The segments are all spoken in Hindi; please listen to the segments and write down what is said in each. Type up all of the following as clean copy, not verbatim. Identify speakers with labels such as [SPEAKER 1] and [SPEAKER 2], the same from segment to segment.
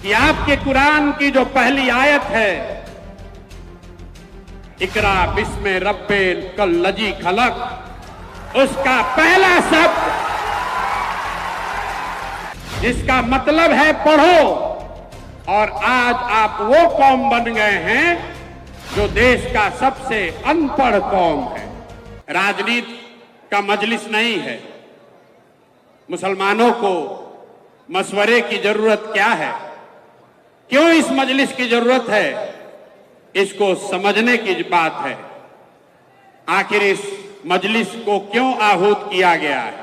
[SPEAKER 1] कि आपके कुरान की जो पहली आयत है, इकरा बिस्मे रब्बिल कल्लजी खलक, उसका पहला शब्द जिसका मतलब है पढ़ो, और आज आप वो कौम बन गए हैं जो देश का सबसे अनपढ़ कौम है। राजनीति का मजलिस नहीं है। मुसलमानों को मशवरे की जरूरत क्या है, क्यों इस मजलिस की जरूरत है, इसको समझने की बात है। आखिर इस मजलिस को क्यों आहूत किया गया है।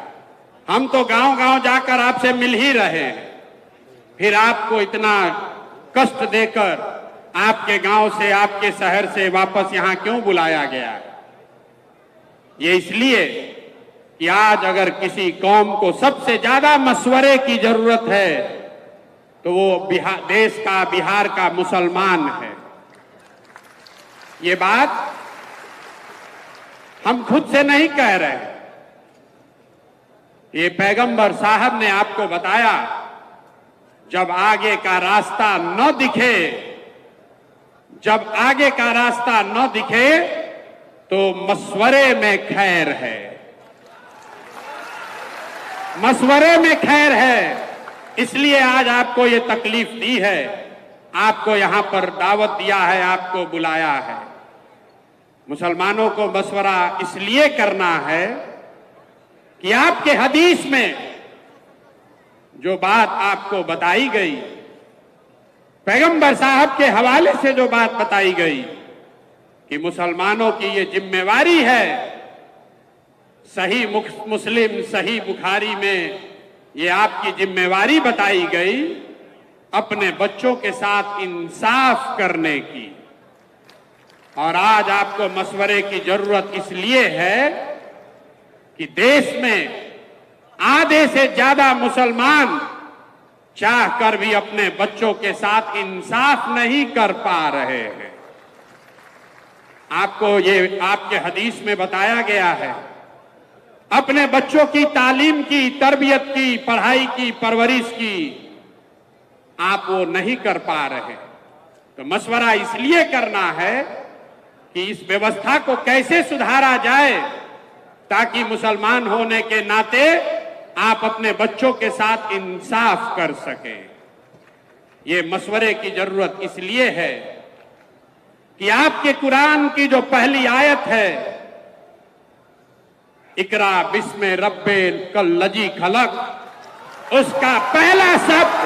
[SPEAKER 1] हम तो गांव-गांव जाकर आपसे मिल ही रहे हैं, फिर आपको इतना कष्ट देकर आपके गांव से, आपके शहर से वापस यहां क्यों बुलाया गया है। ये इसलिए कि आज अगर किसी कौम को सबसे ज्यादा मशवरे की जरूरत है तो वो देश का, बिहार का मुसलमान है। ये बात हम खुद से नहीं कह रहे, ये पैगंबर साहब ने आपको बताया, जब आगे का रास्ता न दिखे, जब आगे का रास्ता न दिखे तो मशवरे में खैर है, मशवरे में खैर है। इसलिए आज आपको ये तकलीफ दी है, आपको यहां पर दावत दिया है, आपको बुलाया है। मुसलमानों को मशवरा इसलिए करना है कि आपके हदीस में जो बात आपको बताई गई, पैगंबर साहब के हवाले से जो बात बताई गई कि मुसलमानों की ये जिम्मेवारी है, सही मुस्लिम, सही बुखारी में ये आपकी जिम्मेवारी बताई गई, अपने बच्चों के साथ इंसाफ करने की। और आज आपको मशवरे की जरूरत इसलिए है कि देश में आधे से ज्यादा मुसलमान चाहकर भी अपने बच्चों के साथ इंसाफ नहीं कर पा रहे हैं। आपको ये आपके हदीस में बताया गया है, अपने बच्चों की तालीम की, तरबियत की, पढ़ाई की, परवरिश की आप वो नहीं कर पा रहे। तो मशवरा इसलिए करना है कि इस व्यवस्था को कैसे सुधारा जाए ताकि मुसलमान होने के नाते आप अपने बच्चों के साथ इंसाफ कर सकें। ये मशवरे की जरूरत इसलिए है कि आपके कुरान की जो पहली आयत है, इकरा बिस्मे रब्बिल कल्लजी खलक, उसका पहला शब्द,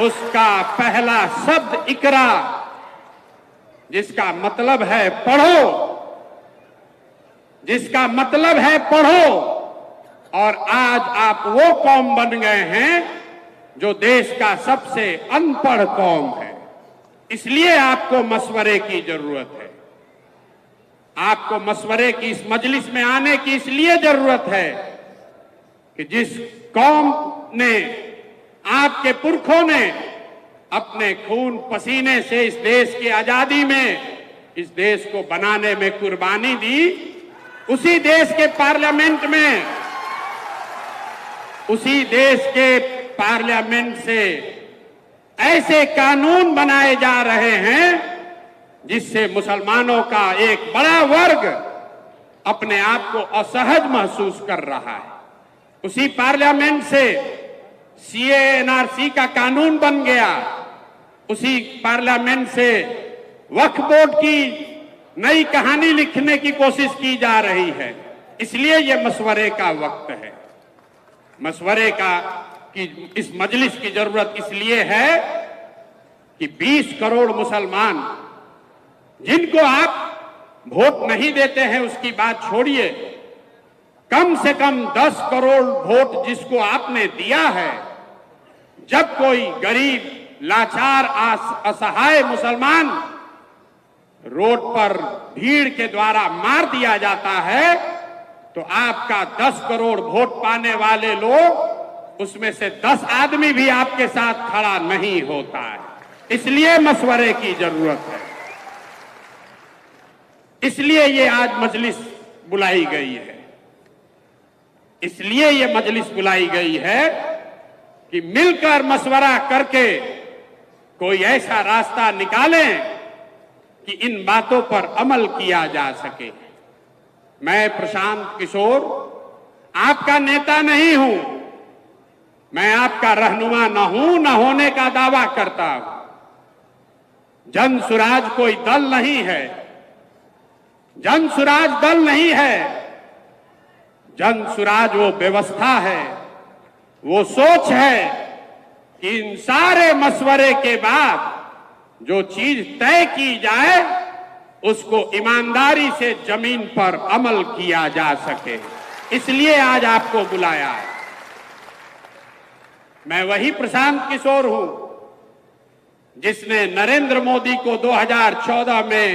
[SPEAKER 1] उसका पहला शब्द इकरा, जिसका मतलब है पढ़ो, जिसका मतलब है पढ़ो। और आज आप वो कौम बन गए हैं जो देश का सबसे अनपढ़ कौम है। इसलिए आपको मशवरे की जरूरत है। आपको मशवरे की इस मजलिस में आने की इसलिए जरूरत है कि जिस कौम ने, आपके पुरखों ने अपने खून पसीने से इस देश की आजादी में, इस देश को बनाने में कुर्बानी दी, उसी देश के पार्लियामेंट में, उसी देश के पार्लियामेंट से ऐसे कानून बनाए जा रहे हैं जिससे मुसलमानों का एक बड़ा वर्ग अपने आप को असहज महसूस कर रहा है। उसी पार्लियामेंट से सीए एनआरसी का कानून बन गया, उसी पार्लियामेंट से वक्फ बोर्ड की नई कहानी लिखने की कोशिश की जा रही है। इसलिए यह मशवरे का वक्त है। मशवरे का कि इस मजलिस की जरूरत इसलिए है कि 20 करोड़ मुसलमान जिनको आप वोट नहीं देते हैं उसकी बात छोड़िए, कम से कम 10 करोड़ वोट जिसको आपने दिया है, जब कोई गरीब, लाचार, असहाय मुसलमान रोड पर भीड़ के द्वारा मार दिया जाता है तो आपका 10 करोड़ वोट पाने वाले लोग, उसमें से 10 आदमी भी आपके साथ खड़ा नहीं होता है। इसलिए मशवरे की जरूरत है। इसलिए ये आज मजलिस बुलाई गई है। इसलिए ये मजलिस बुलाई गई है कि मिलकर मशवरा करके कोई ऐसा रास्ता निकालें कि इन बातों पर अमल किया जा सके। मैं प्रशांत किशोर आपका नेता नहीं हूं, मैं आपका रहनुमा न हूं, न होने का दावा करता हूं। जन सुराज कोई दल नहीं है, जन सुराज दल नहीं है, जन सुराज वो व्यवस्था है, वो सोच है कि इन सारे मशवरे के बाद जो चीज तय की जाए उसको ईमानदारी से जमीन पर अमल किया जा सके। इसलिए आज आपको बुलाया है। मैं वही प्रशांत किशोर हूं जिसने नरेंद्र मोदी को 2014 में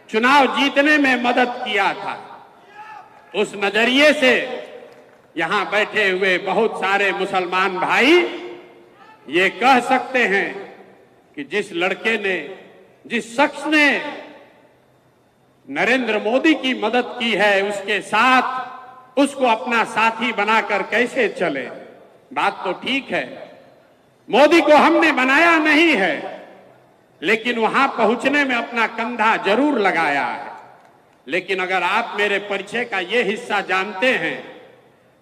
[SPEAKER 1] चुनाव जीतने में मदद किया था। उस नजरिए से यहां बैठे हुए बहुत सारे मुसलमान भाई ये कह सकते हैं कि जिस लड़के ने, जिस शख्स ने नरेंद्र मोदी की मदद की है उसके साथ उसको अपना साथी बनाकर कैसे चले। बात तो ठीक है, मोदी को हमने बनाया नहीं है, लेकिन वहां पहुंचने में अपना कंधा जरूर लगाया है। लेकिन अगर आप मेरे परिचय का ये हिस्सा जानते हैं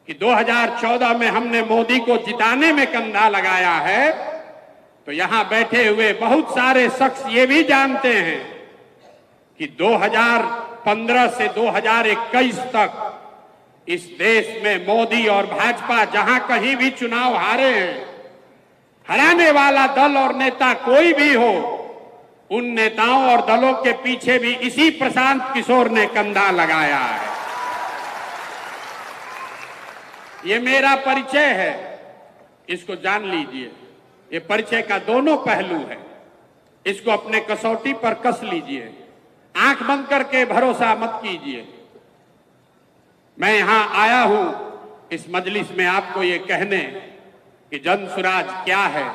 [SPEAKER 1] कि 2014 में हमने मोदी को जिताने में कंधा लगाया है, तो यहां बैठे हुए बहुत सारे शख्स ये भी जानते हैं कि 2015 से 2021 तक इस देश में मोदी और भाजपा जहां कहीं भी चुनाव हारे हैं, हराने वाला दल और नेता कोई भी हो, उन नेताओं और दलों के पीछे भी इसी प्रशांत किशोर ने कंधा लगाया है। ये मेरा परिचय है, इसको जान लीजिए। ये परिचय का दोनों पहलू है, इसको अपने कसौटी पर कस लीजिए, आंख बंद करके भरोसा मत कीजिए। मैं यहां आया हूं इस मजलिस में आपको ये कहने कि जन सुराज क्या है,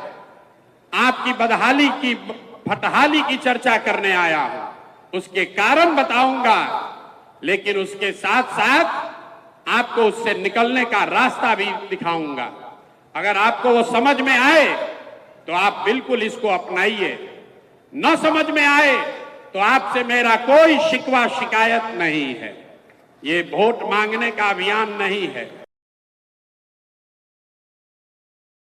[SPEAKER 1] आपकी बदहाली की, फटहाली की चर्चा करने आया हूं। उसके कारण बताऊंगा, लेकिन उसके साथ साथ आपको उससे निकलने का रास्ता भी दिखाऊंगा। अगर आपको वो समझ में आए तो आप बिल्कुल इसको अपनाइए, न समझ में आए तो आपसे मेरा कोई शिकवा शिकायत नहीं है। ये वोट मांगने का अभियान नहीं है।